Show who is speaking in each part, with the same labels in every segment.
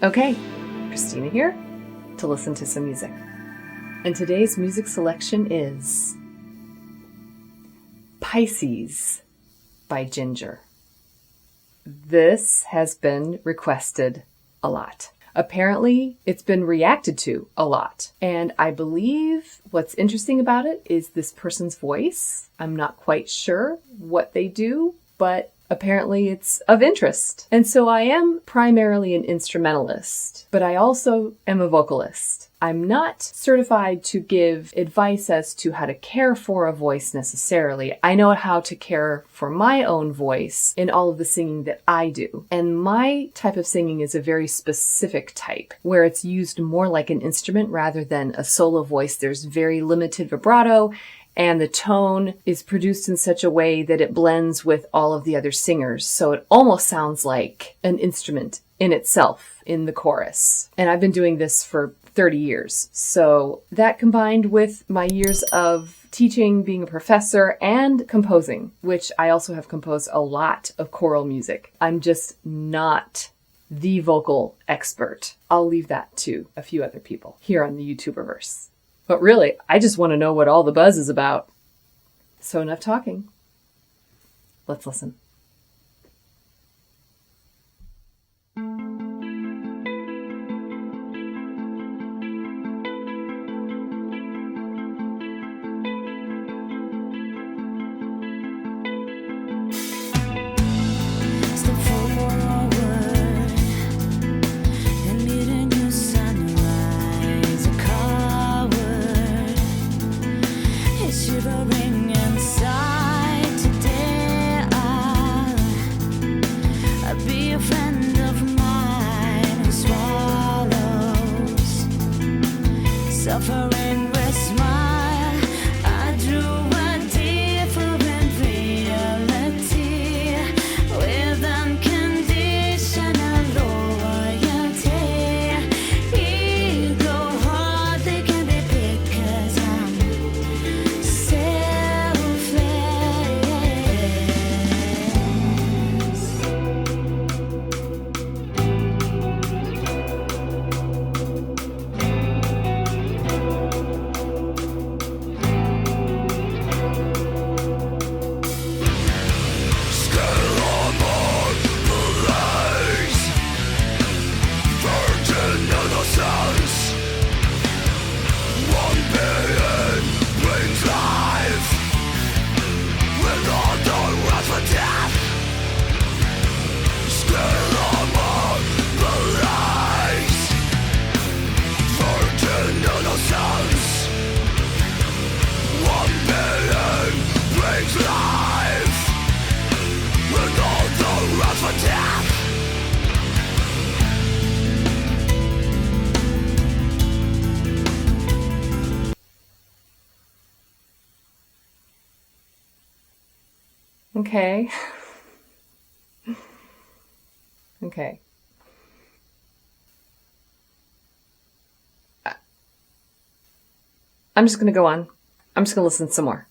Speaker 1: Okay, Christina here to listen to some music. And today's music selection is PISCES by Jinjer. This has been requested a lot. Apparently, it's been reacted to a lot. And I believe what's interesting about it is this person's voice. I'm not quite sure what they do, but apparently it's of interest. And so I am primarily an instrumentalist, but I also am a vocalist. I'm not certified to give advice as to how to care for a voice necessarily. I know how to care for my own voice in all of the singing that I do. And my type of singing is a very specific type, where it's used more like an instrument rather than a solo voice. There's very limited vibrato, and the tone is produced in such a way that it blends with all of the other singers. So it almost sounds like an instrument in itself in the chorus. And I've been doing this for 30 years. So that combined with my years of teaching, being a professor, and composing, which I also have composed a lot of choral music. I'm just not the vocal expert. I'll leave that to a few other people here on the YouTuberverse. But really, I just want to know what all the buzz is about. So enough talking. Let's listen.
Speaker 2: Shivering inside today, I'll be a friend of mine who swallows suffering with smile. I drew a different reality with unconditional loyalty. Ego hardly can be picked 'cause I'm
Speaker 1: Okay. Okay. I'm just going to go on. I'm just going to listen some more.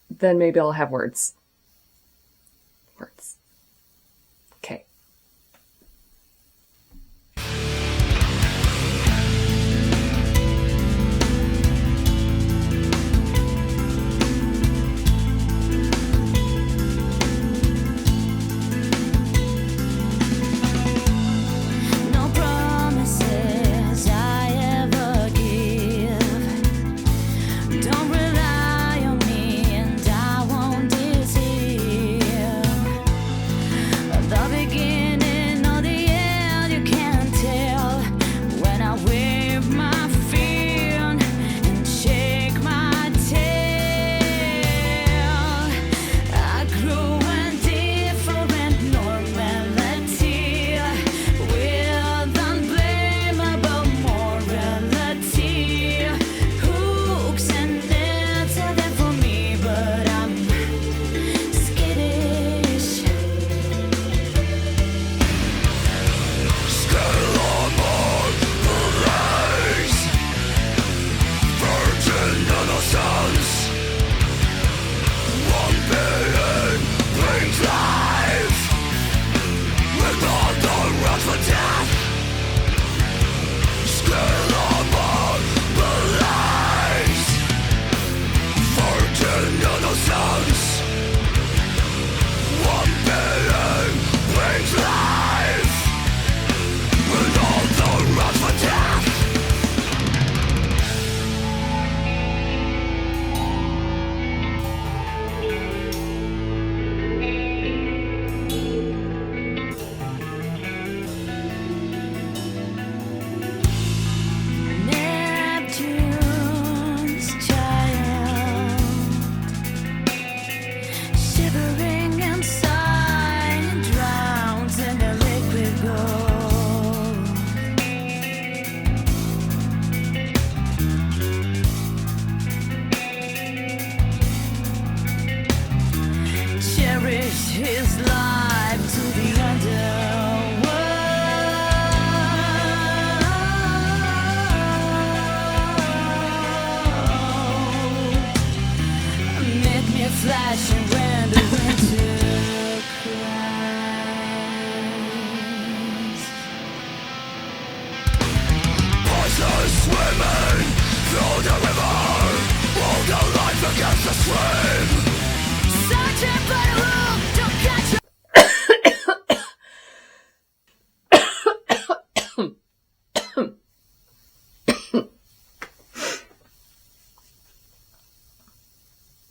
Speaker 1: Then maybe I'll have words. Okay.
Speaker 2: no promises I ever give. Don't rely on me and I won't deceive.
Speaker 3: swimming through the river, hold your life against the stream. Searching for the room to catch you.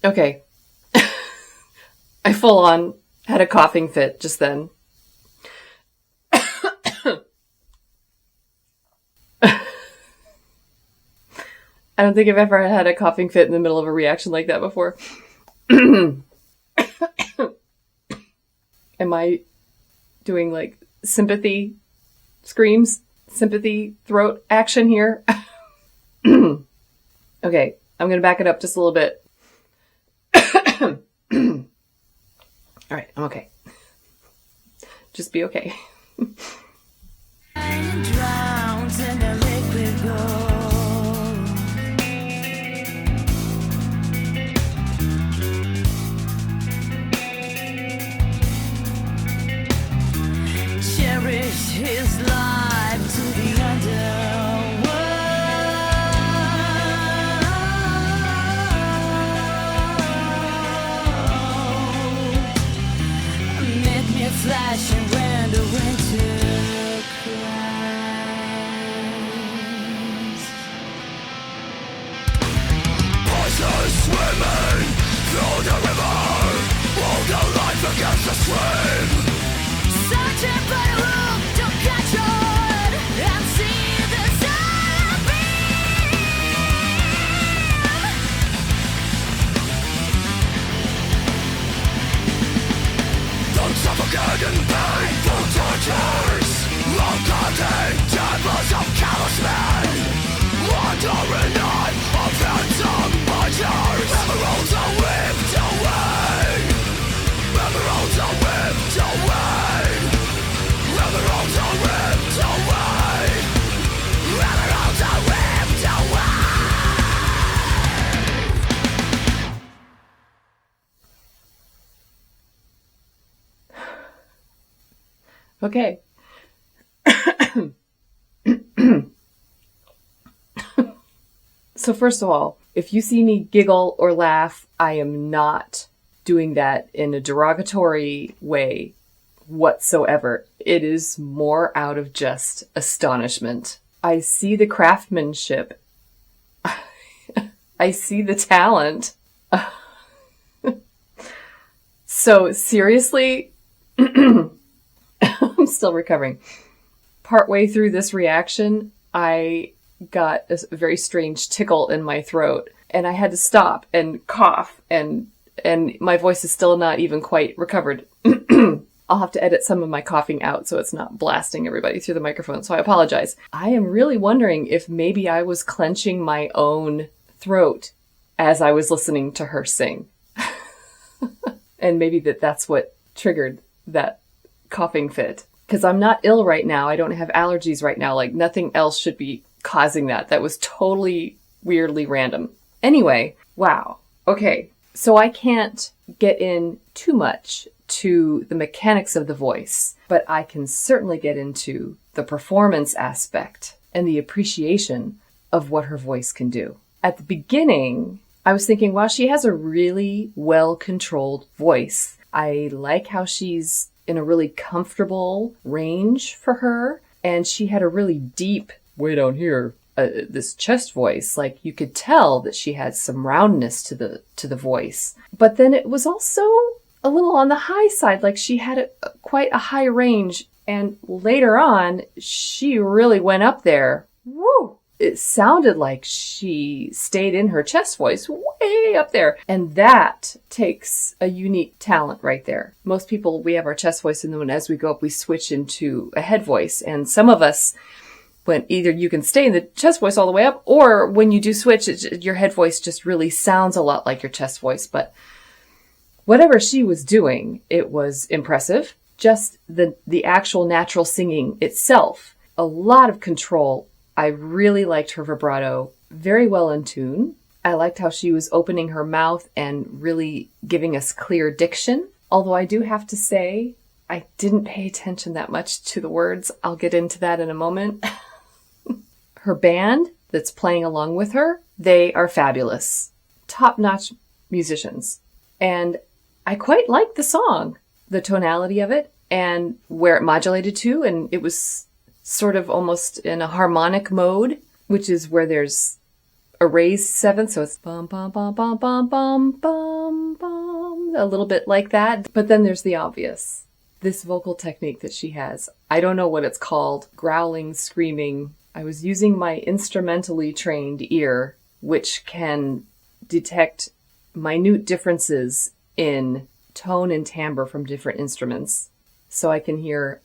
Speaker 1: Okay. I full on had a coughing fit just then. I don't think I've ever had a coughing fit in the middle of a reaction like that before. Am I doing like sympathy screams, sympathy throat action here? Okay, I'm going to back it up just a little bit. All right, I'm okay. Just be okay.
Speaker 2: Drowns in the liquid gold. Cherish his life to the underworld. Make me flashing when the winter cries.
Speaker 3: Voices swimming through the river, hold your life against the stream.
Speaker 2: Searching for the room to catch on and see the sunbeam.
Speaker 3: Don't suffocate in painful tortures, long-cutting chambers of callous men, wandering on of phantom butchers. Emeralds are whipped away, emeralds are whipped away, emeralds are whipped away, emeralds are whipped away.
Speaker 1: Okay. So first of all, if you see me giggle or laugh, I am not doing that in a derogatory way whatsoever. It is more out of just astonishment. I see the craftsmanship. I see the talent. So seriously, I'm still recovering. Partway through this reaction, I got a very strange tickle in my throat, and I had to stop and cough, and my voice is still not even quite recovered. I'll have to edit some of my coughing out so it's not blasting everybody through the microphone, so I apologize. I am really wondering if maybe I was clenching my own throat as I was listening to her sing. And maybe that's what triggered that coughing fit. Because I'm not ill right now. I don't have allergies right now. Like, nothing else should be causing that. That was totally weirdly random. Anyway, wow. Okay. So I can't get in too much to the mechanics of the voice, but I can certainly get into the performance aspect and the appreciation of what her voice can do. At the beginning, I was thinking, wow, she has a really well-controlled voice. I like how she's in a really comfortable range for her. And she had a really deep, way down here, this chest voice. Like, you could tell that she had some roundness to the voice. But then it was also a little on the high side. Like, she had quite a high range. And later on, she really went up there. Woo! It sounded like she stayed in her chest voice way up there. And that takes a unique talent right there. Most people, we have our chest voice, and then as we go up, we switch into a head voice. And some of us, when either you can stay in the chest voice all the way up, or when you do switch, your head voice just really sounds a lot like your chest voice. But whatever she was doing, it was impressive. Just the actual natural singing itself, a lot of control. I really liked her vibrato, very well in tune. I liked how she was opening her mouth and really giving us clear diction. Although I do have to say, I didn't pay attention that much to the words. I'll get into that in a moment. Her band that's playing along with her, they are fabulous. Top-notch musicians. And I quite liked the song, the tonality of it, and where it modulated to, and it was sort of almost in a harmonic mode, which is where there's a raised seventh, so it's bum bum bum bum bum bum bum bum, a little bit like that. But then there's the obvious, this vocal technique that she has. I don't know what it's called, growling, screaming. I was using my instrumentally trained ear, which can detect minute differences in tone and timbre from different instruments. So I can hear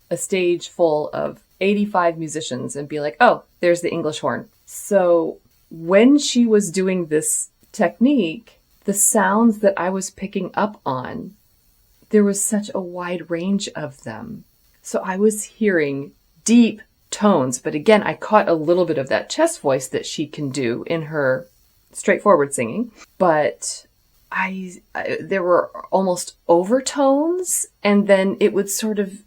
Speaker 1: a stage full of 85 musicians and be like, oh, there's the English horn. So when she was doing this technique, the sounds that I was picking up on, there was such a wide range of them. So I was hearing deep tones, but again, I caught a little bit of that chest voice that she can do in her straightforward singing, but there were almost overtones, and then it would sort of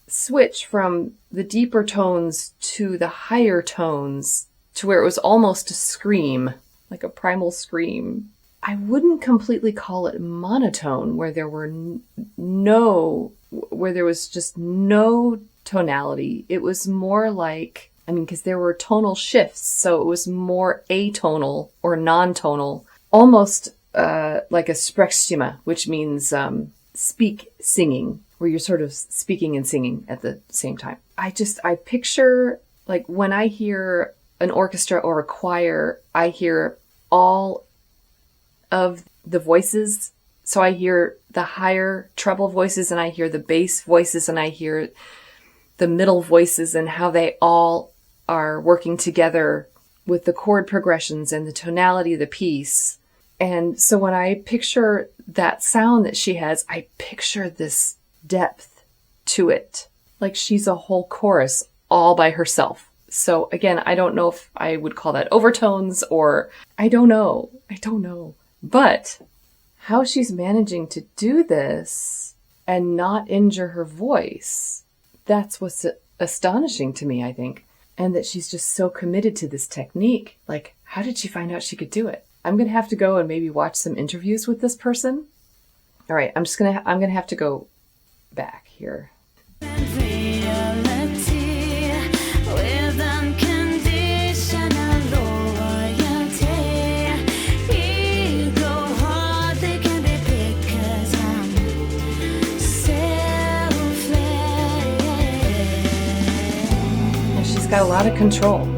Speaker 1: switch from the deeper tones to the higher tones to where it was almost a scream, like a primal scream. I wouldn't completely call it monotone, where there were where there was just no tonality. It was more like, because there were tonal shifts, so it was more atonal or non-tonal, almost like a sprechstimme, which means singing, where you're sort of speaking and singing at the same time. I picture, like, when I hear an orchestra or a choir, I hear all of the voices. So I hear the higher treble voices, and I hear the bass voices, and I hear the middle voices, and how they all are working together with the chord progressions and the tonality of the piece. And so when I picture that sound that she has, I picture this depth to it. Like she's a whole chorus all by herself. So again, I don't know if I would call that overtones, or I don't know. But how she's managing to do this and not injure her voice, that's what's astonishing to me, I think. And that she's just so committed to this technique. Like, how did she find out she could do it? I'm going to have to go and maybe watch some interviews with this person. All right, I'm going to have to go back here. And she's got a lot of control.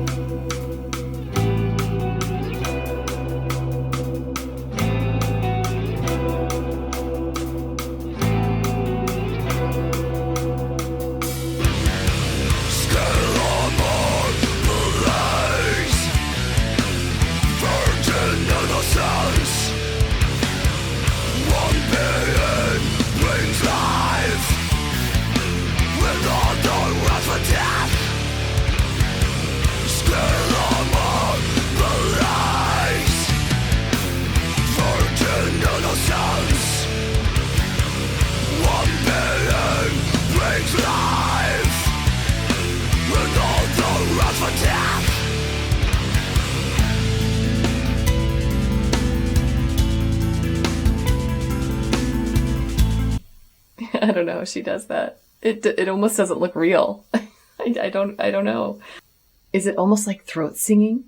Speaker 1: I don't know how she does that. It almost doesn't look real. I don't know. Is it almost like throat singing?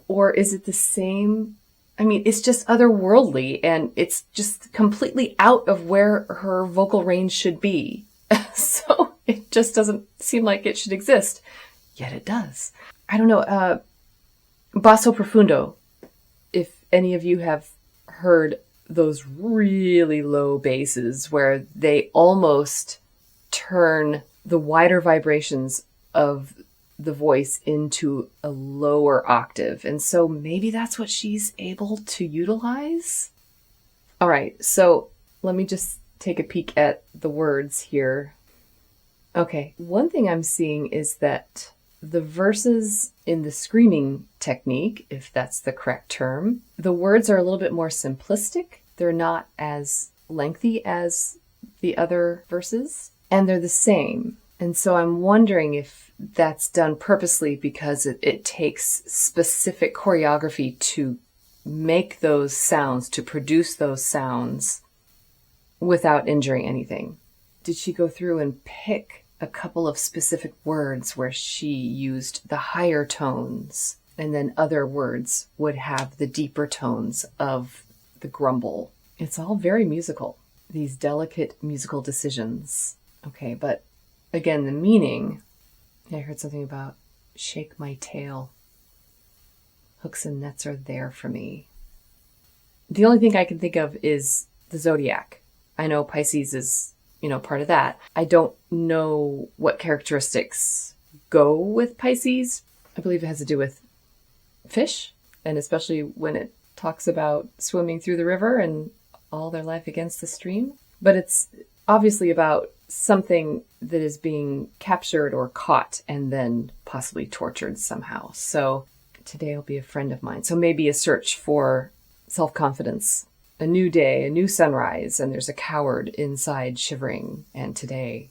Speaker 1: Or is it the same? It's just otherworldly, and it's just completely out of where her vocal range should be. So it just doesn't seem like it should exist. Yet it does. I don't know. Basso profundo. If any of you have heard those really low basses where they almost turn the wider vibrations of the voice into a lower octave. And so maybe that's what she's able to utilize. All right, so let me just take a peek at the words here. Okay, one thing I'm seeing is that the verses in the screaming technique, if that's the correct term, the words are a little bit more simplistic. They're not as lengthy as the other verses, and they're the same. And so I'm wondering if that's done purposely because it takes specific choreography to make those sounds, to produce those sounds without injuring anything. Did she go through and pick a couple of specific words where she used the higher tones and then other words would have the deeper tones of the grumble? It's all very musical, these delicate musical decisions. Okay, but again, the meaning, I heard something about shake my tail. Hooks and nets are there for me. The only thing I can think of is the zodiac. I know Pisces is, part of that. I don't know what characteristics go with Pisces. I believe it has to do with fish, and especially when it talks about swimming through the river and all their life against the stream. But it's obviously about something that is being captured or caught and then possibly tortured somehow. So today will be a friend of mine. So maybe a search for self-confidence, a new day, a new sunrise, and there's a coward inside shivering. And today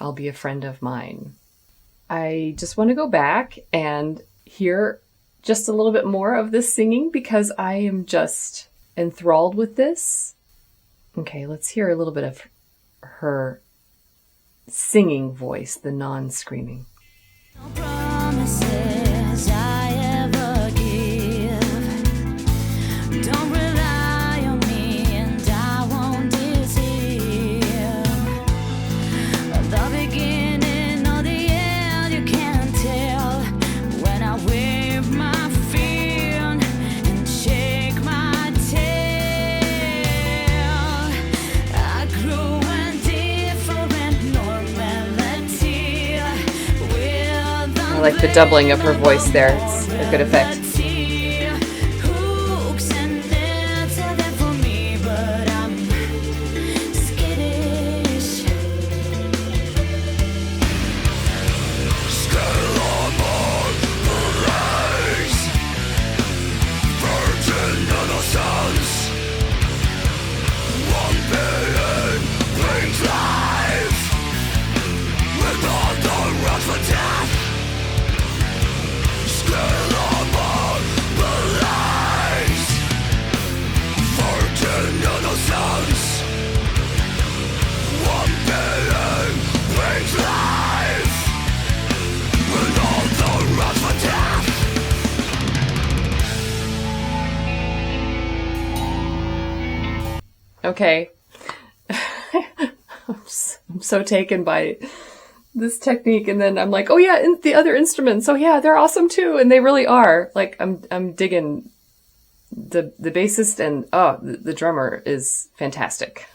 Speaker 1: I'll be a friend of mine. I just want to go back and hear just a little bit more of this singing because I am just enthralled with this. Okay, let's hear a little bit of her singing voice, the non-screaming.
Speaker 2: No promises I ever give. Don't rely on me and I won't deceive. The beginning or the end you can't tell. When I wave my fin and shake my tail, I grew a different normality with
Speaker 1: I like the doubling of her voice there. It's a good effect.
Speaker 2: hooks and nets are there for me, but I'm skittish.
Speaker 3: Virgin innocence. One being brings life with all the rest for death. Still among the lies. Virgin innocence. One being brings life with all the rest for death.
Speaker 1: Okay. I'm so taken by this technique, and then I'm like, oh yeah, and the other instruments, oh yeah, they're awesome too, and they really are. Like I'm digging the bassist, and the drummer is fantastic.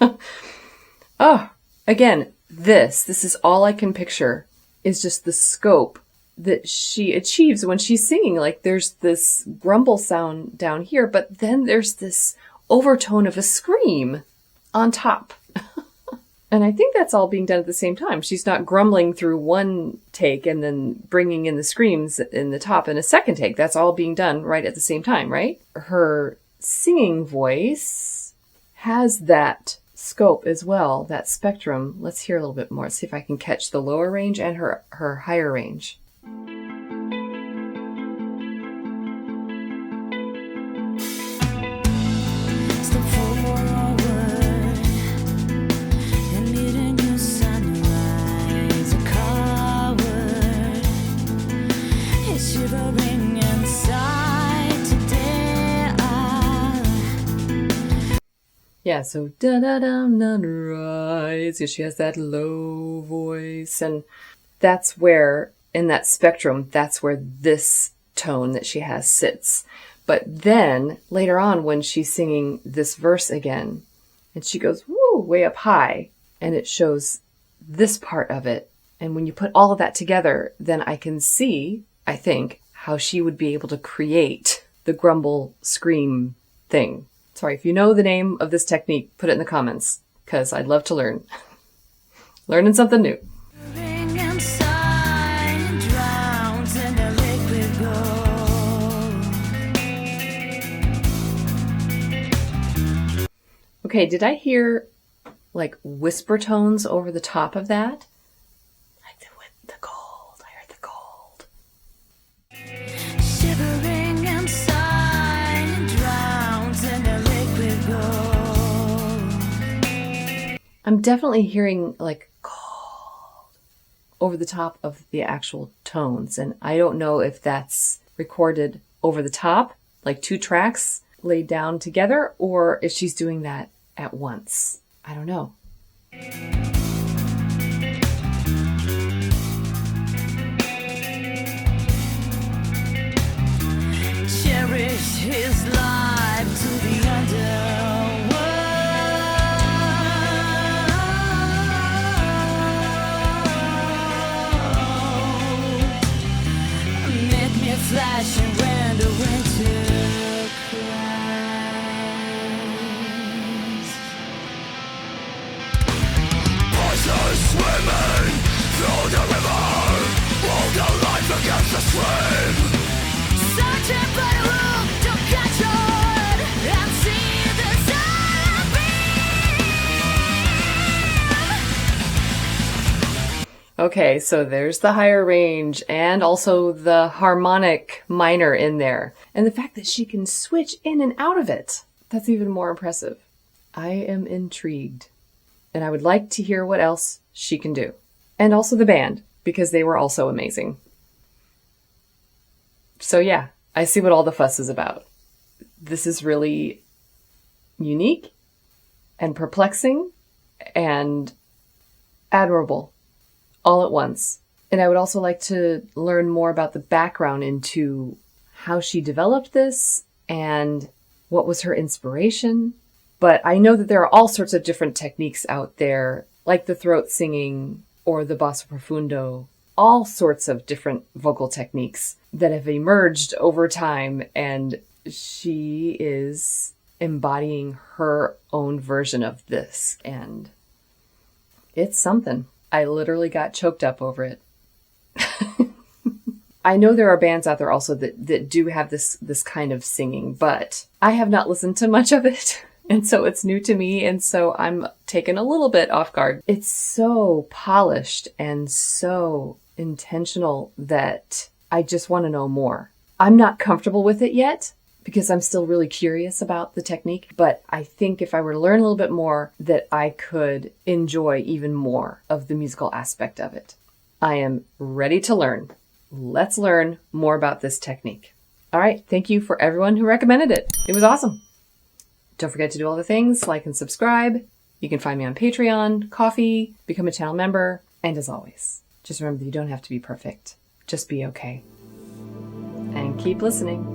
Speaker 1: Again, this is all I can picture is just the scope that she achieves when she's singing. Like there's this grumble sound down here, but then there's this overtone of a scream on top. And I think that's all being done at the same time. She's not grumbling through one take and then bringing in the screams in the top in a second take. That's all being done right at the same time, right? Her singing voice has that scope as well, that spectrum. Let's hear a little bit more. Let's see if I can catch the lower range and her higher range.
Speaker 2: Step forward and meet a new sunrise. A coward is shivering inside today.
Speaker 1: Yeah, so da-da-dum-dum-rise. Yeah, she has that low voice. And that's where, in that spectrum, that's where this tone that she has sits. But then, later on, when she's singing this verse again, and she goes, woo, way up high, and it shows this part of it. And when you put all of that together, then I can see, I think, how she would be able to create the grumble scream thing. Sorry, if you know the name of this technique, put it in the comments, because I'd love to learn. Learning something new.
Speaker 2: Shivering inside, drowns in the liquid gold.
Speaker 1: Okay, did I hear like whisper tones over the top of that? I The gold. I heard the gold.
Speaker 2: Shivering inside, drowns in the liquid gold.
Speaker 1: I'm definitely hearing like gold over the top of the actual tones. And I don't know if that's recorded over the top, like 2 tracks laid down together, or if she's doing that at once. I don't know.
Speaker 2: Cherish his life to the underworld. Make me flashing when the winter cries.
Speaker 3: Voices swimming through the river, all the life against the stream.
Speaker 2: Searching for the room to catch on and see the sunbeam.
Speaker 1: Okay, so there's the higher range and also the harmonic minor in there. And the fact that she can switch in and out of it, that's even more impressive. I am intrigued. And I would like to hear what else she can do. And also the band, because they were also amazing. So yeah, I see what all the fuss is about. This is really unique and perplexing and admirable all at once. And I would also like to learn more about the background into how she developed this and what was her inspiration. But I know that there are all sorts of different techniques out there, like the throat singing or the basso profundo, all sorts of different vocal techniques that have emerged over time. And she is embodying her own version of this. And it's something. I literally got choked up over it. I know there are bands out there also that do have this kind of singing, but I have not listened to much of it. And so it's new to me. And so I'm taken a little bit off guard. It's so polished and so intentional that I just want to know more. I'm not comfortable with it yet because I'm still really curious about the technique. But I think if I were to learn a little bit more, that I could enjoy even more of the musical aspect of it. I am ready to learn. Let's learn more about this technique. All right. Thank you for everyone who recommended it. It was awesome. Don't forget to do all the things, like and subscribe. You can find me on Patreon, Ko-fi, become a channel member. And as always, just remember that you don't have to be perfect. Just be okay. And keep listening.